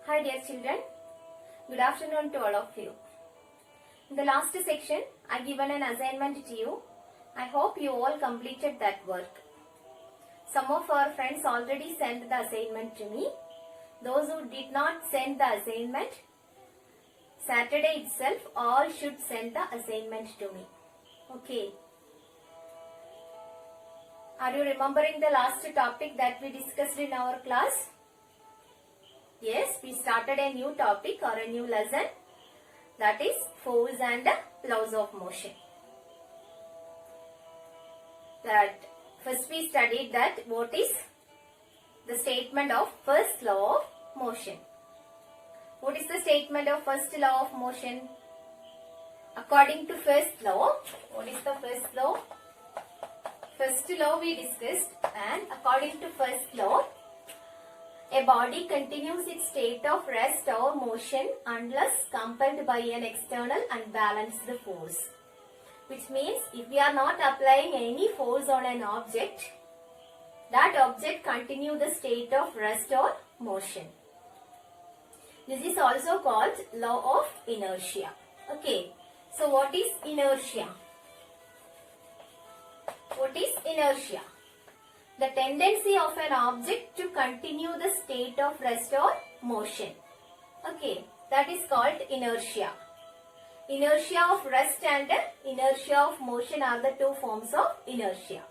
Hi dear children, good afternoon to all of you. In the last section, I given an assignment to you. I hope you all completed that work. Some of our friends already sent the assignment to me. Those who did not send the assignment, Saturday itself all should send the assignment to me. Okay. Are you remembering the last topic that we discussed in our class? Yes, we started a new topic or a new lesson, that is force and laws of motion. That first we studied that what is the statement of first law of motion. What is the statement of first law of motion? According to first law, what is the first law? First law we discussed, and according to first law, a body continues its state of rest or motion unless compelled by an external unbalanced force. Which means if we are not applying any force on an object, that object continue the state of rest or motion. This is also called law of inertia. Okay. So what is inertia? What is inertia? The tendency of an object to continue the state of rest or motion. Okay, that is called inertia. Inertia of rest and inertia of motion are the two forms of inertia.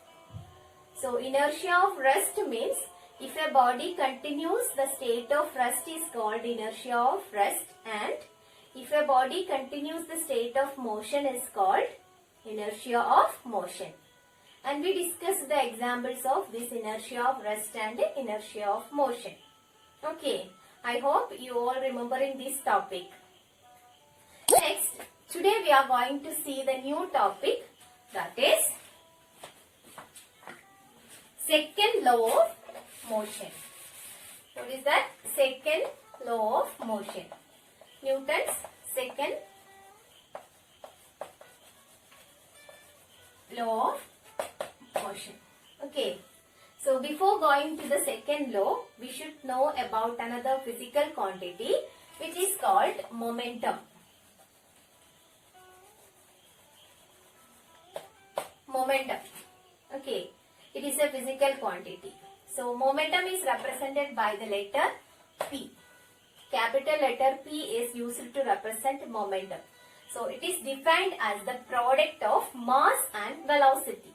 So, inertia of rest means if a body continues the state of rest is called inertia of rest, and if a body continues the state of motion is called inertia of motion. And we discussed the examples of this inertia of rest and inertia of motion. Okay, I hope you all remembering this topic. Next, today we are going to see the new topic, that is second law of motion. What is that? Second law of motion. Newton's second law of motion. Okay. So before going to the second law, we should know about another physical quantity which is called momentum. Momentum. Okay. It is a physical quantity. So momentum is represented by the letter P. Capital letter P is used to represent momentum. So it is defined as the product of mass and velocity.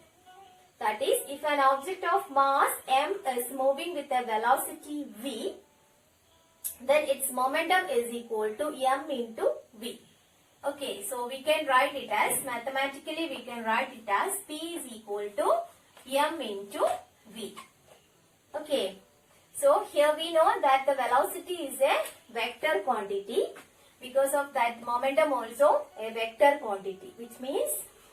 That is, if an object of mass m is moving with a velocity v, then its momentum is equal to m into v. Okay, so we can write it as, mathematically we can write it as P is equal to m into v. Okay, so here we know that the velocity is a vector quantity. Because of that, momentum also a vector quantity, which means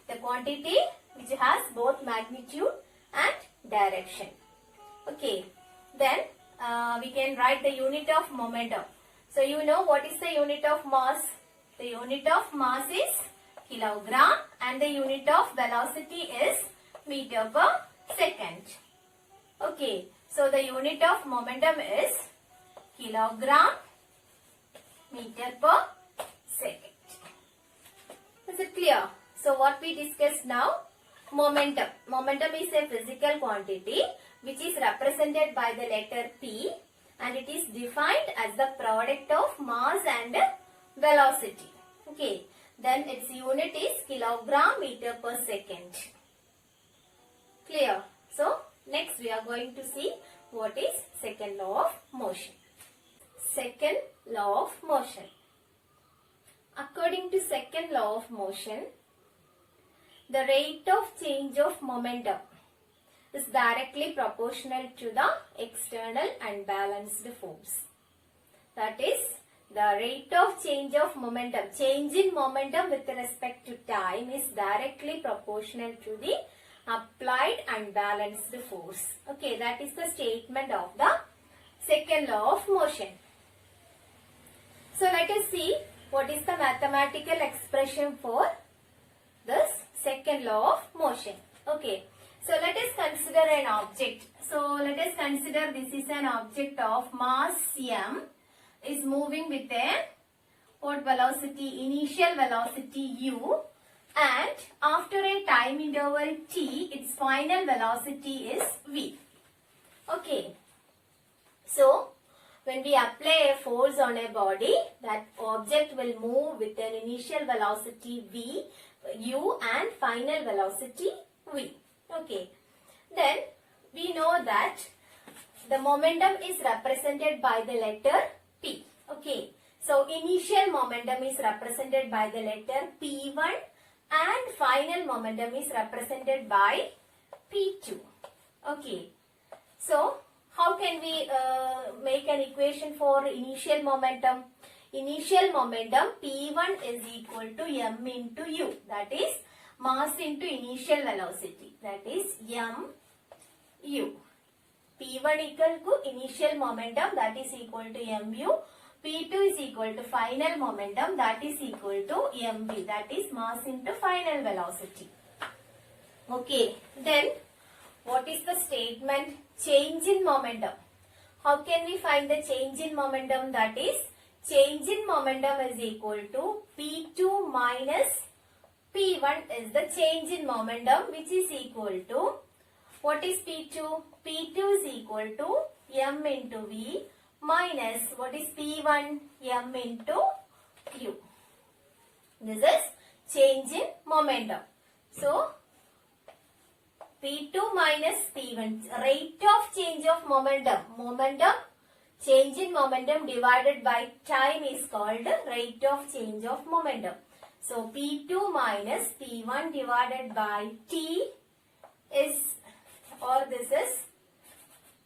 the quantity which has both magnitude and direction. Okay, then we can write the unit of momentum. So you know what is the unit of mass? The unit of mass is kilogram and the unit of velocity is meter per second. Okay, so the unit of momentum is kilogram meter per second. Is it clear? So what we discussed now? Momentum. Momentum is a physical quantity which is represented by the letter P, and it is defined as the product of mass and velocity. Okay. Then its unit is kilogram meter per second. Clear? So next we are going to see what is second law of motion. Second law of motion. According to second law of motion, the rate of change of momentum is directly proportional to the external unbalanced force. That is, the rate of change of momentum, change in momentum with respect to time, is directly proportional to the applied unbalanced force. Okay, that is the statement of the second law of motion. So let us see what is the mathematical expression for this second law of motion. Okay, so let us consider an object. So let us consider this is an object of mass m is moving with a what velocity? Initial velocity u, and after a time interval t, its final velocity is v. Okay. So, when we apply a force on a body, that object will move with an initial velocity v, u, and final velocity v. Okay. Then, we know that the momentum is represented by the letter P. Okay. So, initial momentum is represented by the letter P1 and final momentum is represented by P2. Okay. So, how can we make an equation for initial momentum? Initial momentum P1 is equal to m into u. That is mass into initial velocity. That is m u. P1 equal to initial momentum, that is equal to mu. P2 is equal to final momentum, that is equal to mv. That is mass into final velocity. Okay. Then what is the statement? Change in momentum. How can we find the change in momentum? That is change in momentum is equal to P2 minus P1 is the change in momentum, which is equal to, what is P2? P2 is equal to m into v minus, what is P1? M into u. This is change in momentum. So, P2 minus P1, rate of change of momentum. Momentum, change in momentum divided by time is called rate of change of momentum. So, P2 minus P1 divided by T is, or this is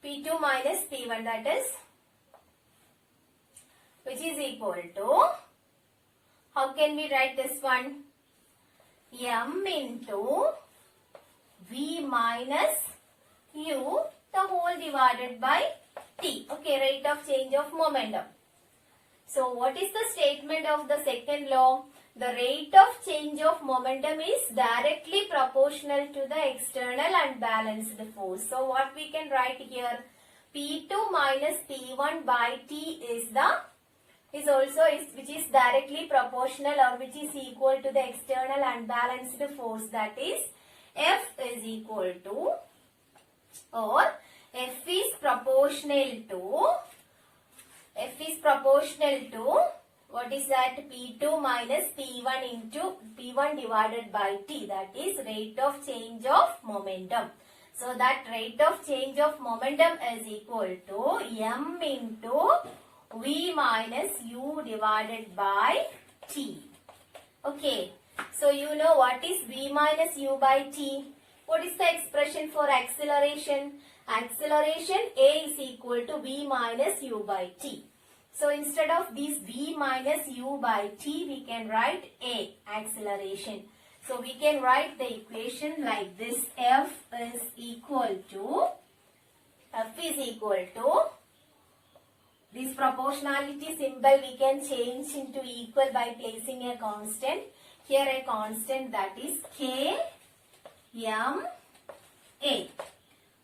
P2 minus P1, that is, which is equal to, how can we write this one? M into V minus U, the whole divided by T. Okay, rate of change of momentum. So, what is the statement of the second law? The rate of change of momentum is directly proportional to the external unbalanced force. So, what we can write here? P2 minus P1 by T is the, which is directly proportional or which is equal to the external unbalanced force, that is F is equal to, or F is proportional to, what is that? P2 minus P1 into P1 divided by T, that is rate of change of momentum. So that rate of change of momentum is equal to m into V minus U divided by T. Okay. So you know what is V minus U by T. What is the expression for acceleration? Acceleration A is equal to V minus U by T. So instead of this V minus U by T, we can write A, acceleration. So we can write the equation like this. F is equal to, this proportionality symbol we can change into equal by placing a constant. Here a constant, that is K, M, A.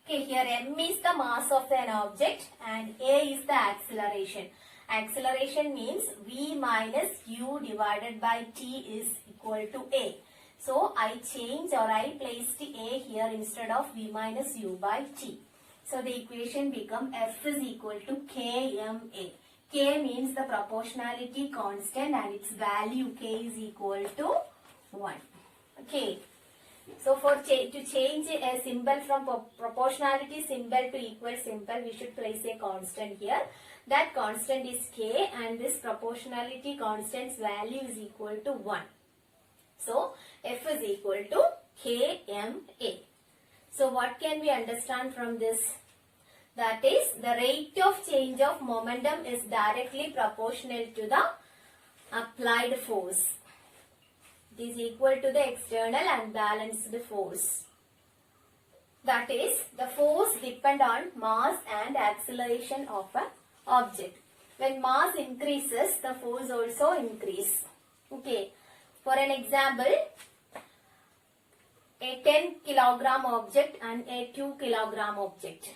Okay, here M is the mass of an object and A is the acceleration. Acceleration means V minus U divided by T is equal to A. So, I change or I placed A here instead of V minus U by T. So, the equation becomes F is equal to KMA. K means the proportionality constant and its value K is equal to 1. Okay. So, to change a symbol from proportionality symbol to equal symbol, we should place a constant here. That constant is K and this proportionality constant's value is equal to 1. So, F is equal to KMA. So, what can we understand from this? That is, the rate of change of momentum is directly proportional to the applied force. It is equal to the external unbalanced force. That is, the force depends on mass and acceleration of an object. When mass increases, the force also increases. Okay. For an example, a 10 kilogram object and a 2 kilogram object.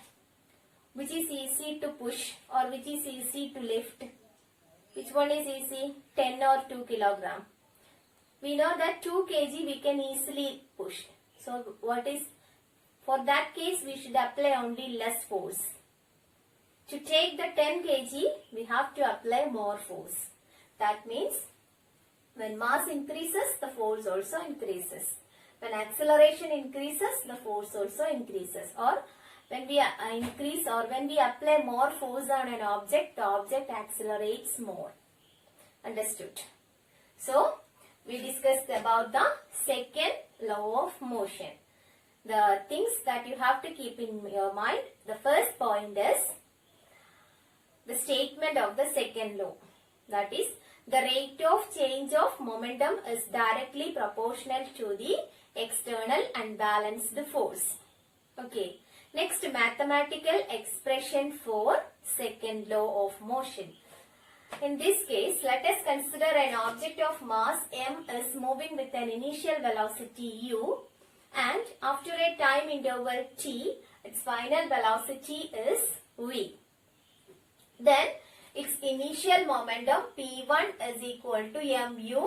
Which is easy to push or which is easy to lift? Which one is easy? 10 or 2 kilogram? We know that 2 kg we can easily push. So what is, for that case we should apply only less force. To take the 10 kg we have to apply more force. That means when mass increases, the force also increases. When acceleration increases, the force also increases. Or when we increase or when we apply more force on an object, the object accelerates more. Understood? So, we discussed about the second law of motion. The things that you have to keep in your mind. The first point is the statement of the second law. That is, the rate of change of momentum is directly proportional to the external unbalanced force. Okay. Next, mathematical expression for second law of motion. In this case, let us consider an object of mass m is moving with an initial velocity u, and after a time interval t, its final velocity is v. Then, its initial momentum p1 is equal to mu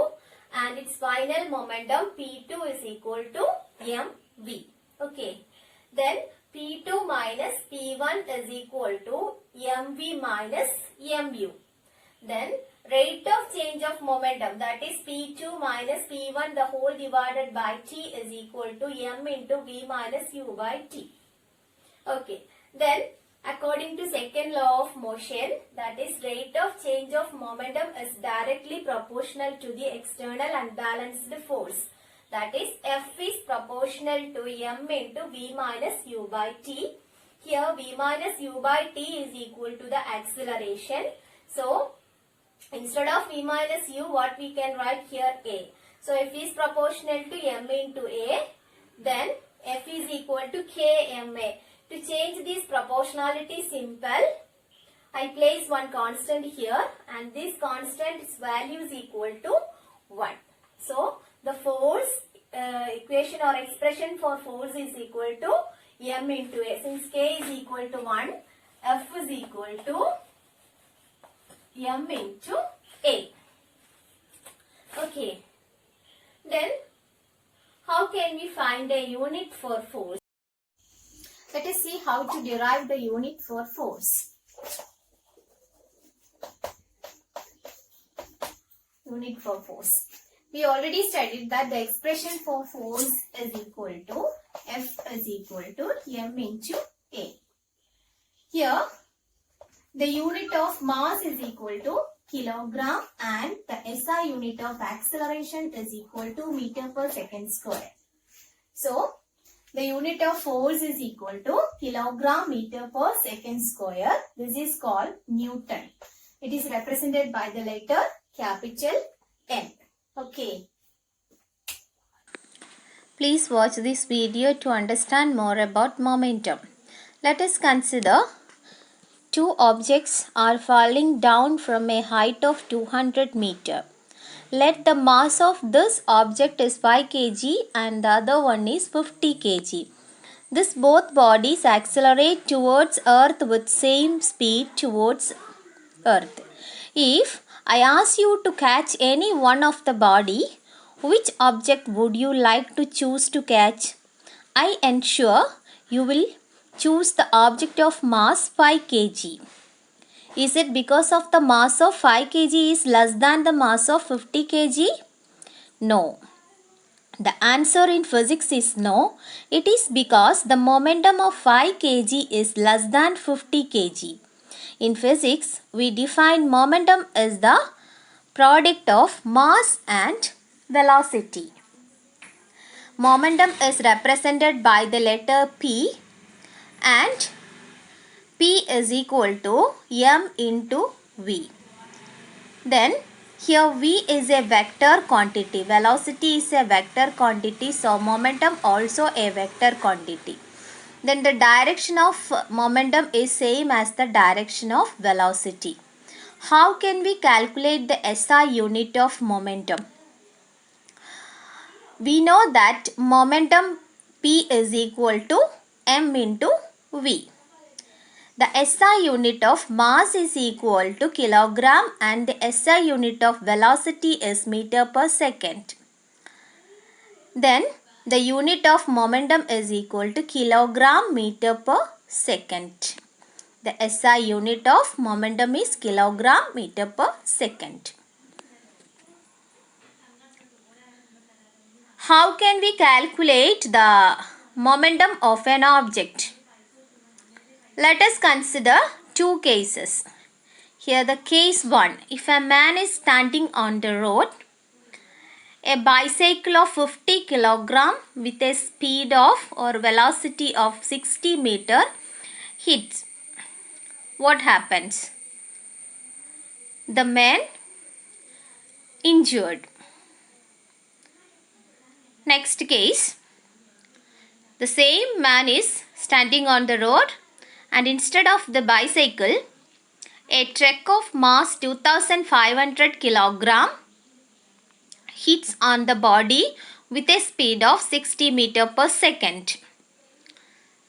and its final momentum p2 is equal to mv. Okay. Then p2 minus p1 is equal to mv minus mu. Then rate of change of momentum, that is p2 minus p1 the whole divided by t is equal to m into v minus u by t. Okay. Then according to second law of motion, that is rate of change of momentum is directly proportional to the external unbalanced force. That is F is proportional to m into v minus u by t. Here v minus u by t is equal to the acceleration. So instead of v minus u, what we can write here a. So F is proportional to m into a. Then F is equal to kma. To change this proportionality simple, I place one constant here and this constant's value is equal to 1. So, the force equation or expression for force is equal to m into a. Since k is equal to 1, F is equal to m into a. Okay. Then, how can we find a unit for force? Let us see how to derive the unit for force. Unit for force. We already studied that the expression for force is equal to F is equal to m into a. Here, the unit of mass is equal to kilogram and the SI unit of acceleration is equal to meter per second square. So, the unit of force is equal to kilogram meter per second square. This is called Newton. It is represented by the letter capital N. Okay. Please watch this video to understand more about momentum. Let us consider two objects are falling down from a height of 200 meter. Let the mass of this object is 5 kg and the other one is 50 kg. This both bodies accelerate towards earth with same speed towards earth. If I ask you to catch any one of the body, which object would you like to choose to catch? I ensure you will choose the object of mass 5 kg. Is it because of the mass of 5 kg is less than the mass of 50 kg? No. The answer in physics is no. It is because the momentum of 5 kg is less than 50 kg. In physics, we define momentum as the product of mass and velocity. Momentum is represented by the letter P and P is equal to m into v. Then here v is a vector quantity. Velocity is a vector quantity. So momentum also a vector quantity. Then the direction of momentum is same as the direction of velocity. How can we calculate the SI unit of momentum? We know that momentum P is equal to m into v. The SI unit of mass is equal to kilogram and the SI unit of velocity is meter per second. Then the unit of momentum is equal to kilogram meter per second. The SI unit of momentum is kilogram meter per second. How can we calculate the momentum of an object? Let us consider two cases. Here the case 1. If a man is standing on the road, a bicycle of 50 kilogram with a speed of or velocity of 60 meter hits. What happens? The man injured. Next case, the same man is standing on the road and instead of the bicycle, a truck of mass 2500 kilogram hits on the body with a speed of 60 meter per second.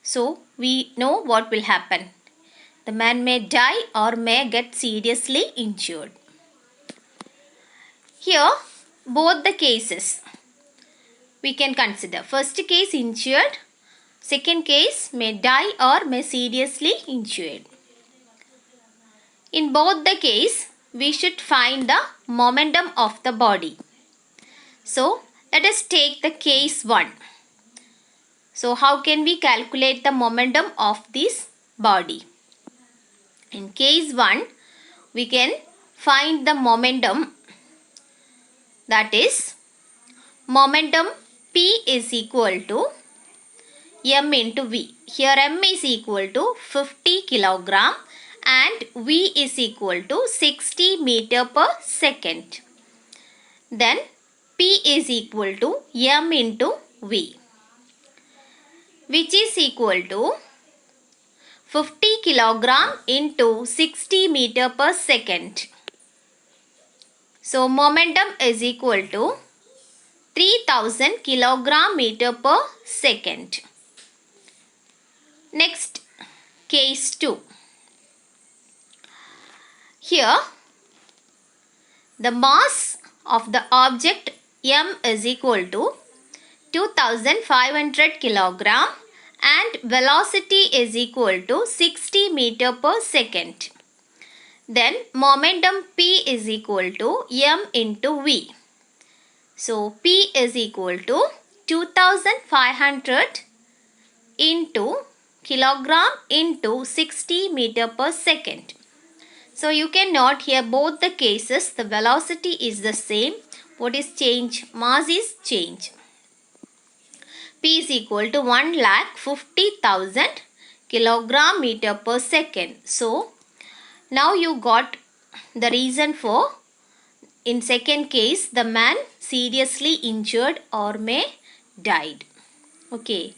So we know what will happen. The man may die or may get seriously injured. Here both the cases we can consider. First case injured, second case may die or may seriously injured. In both the case we should find the momentum of the body. So let us take the case 1. So how can we calculate the momentum of this body? In case 1 we can find the momentum, that is momentum P is equal to m into v. Here m is equal to 50 kilogram and v is equal to 60 meter per second. Then P is equal to m into v, which is equal to 50 kilogram into 60 meter per second. So momentum is equal to 3000 kilogram meter per second. Next, case 2. Here the mass of the object m is equal to 2500 kilogram and velocity is equal to 60 meter per second. Then momentum P is equal to m into v. So P is equal to 2500 into kilogram into 60 meter per second. So you can note here both the cases the velocity is the same. What is change? Mass is change. P is equal to 1,50,000 kilogram meter per second. So now you got the reason for in second case the man seriously injured or may died. Okay,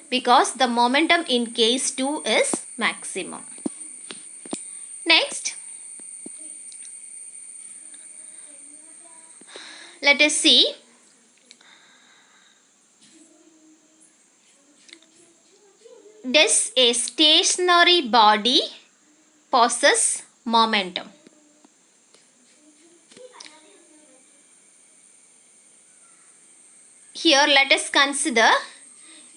because the momentum in case 2 is maximum. Next, let us see does a stationary body possess momentum? Here let us consider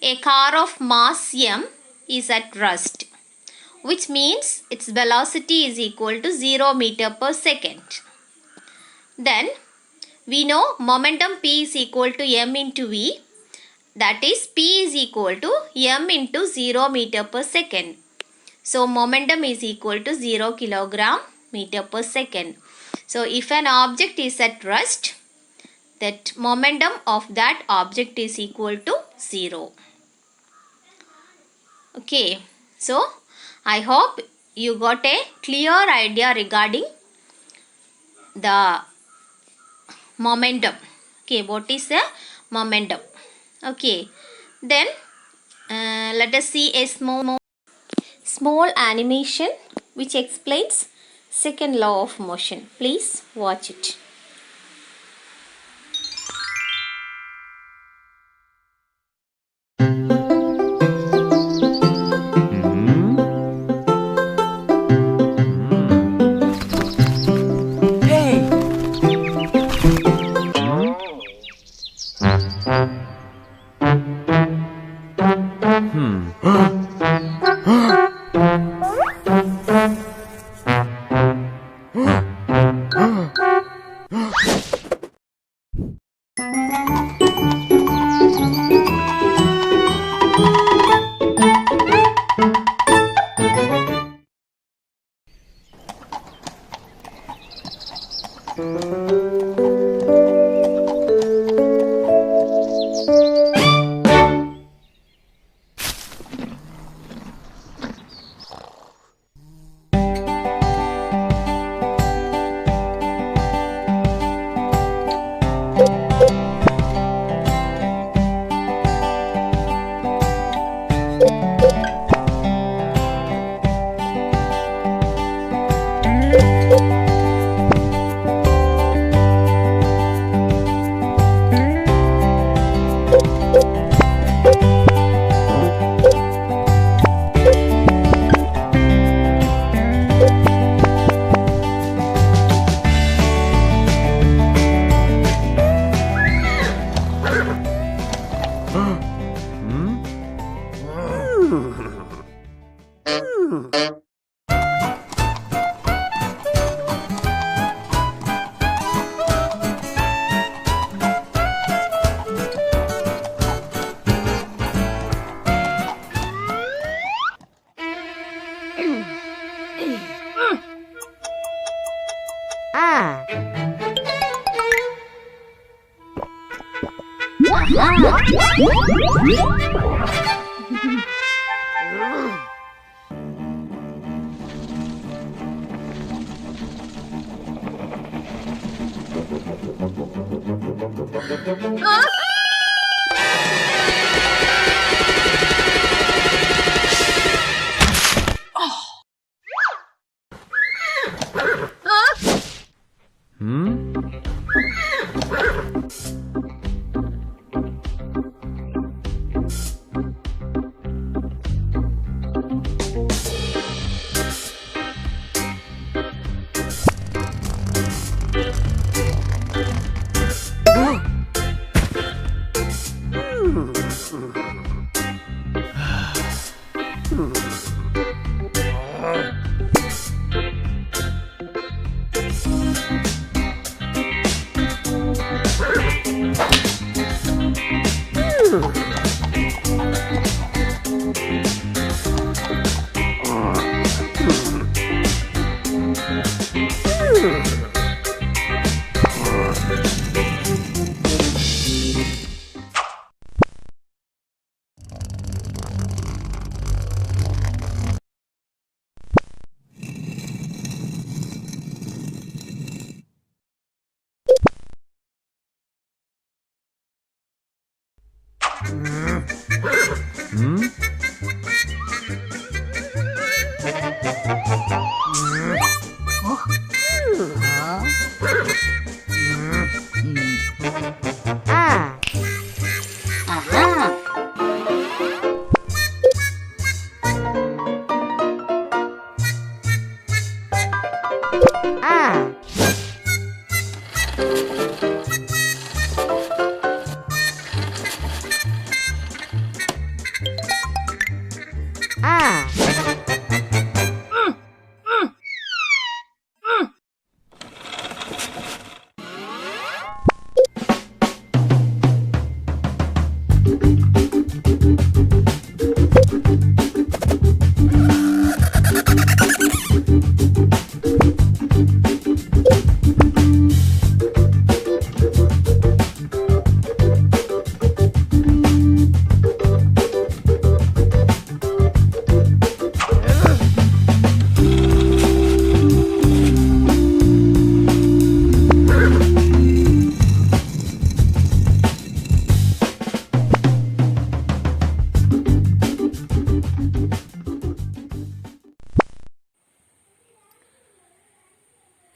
a car of mass m is at rest, which means its velocity is equal to 0 meter per second. Then we know momentum P is equal to m into v, that is P is equal to m into 0 meter per second. So momentum is equal to 0 kilogram meter per second. So if an object is at rest, that momentum of that object is equal to 0. Okay, so I hope you got a clear idea regarding the momentum. Okay, what is the momentum? Okay, then let us see a small animation which explains second law of motion. Please watch it.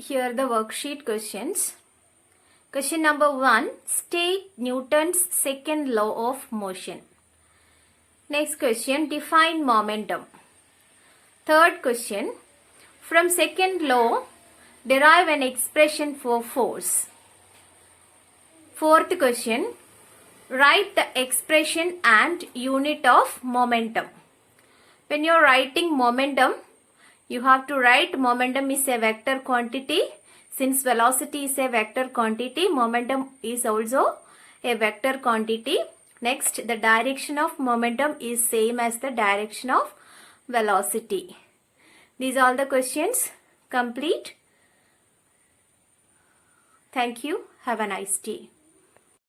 Here the worksheet questions. Question number 1. State Newton's second law of motion. Next question. Define momentum. Third question. From second law, derive an expression for force. Fourth question. Write the expression and unit of momentum. When you are writing momentum, you have to write momentum is a vector quantity. Since velocity is a vector quantity, momentum is also a vector quantity. Next, the direction of momentum is same as the direction of velocity. These are all the questions complete. Thank you. Have a nice day.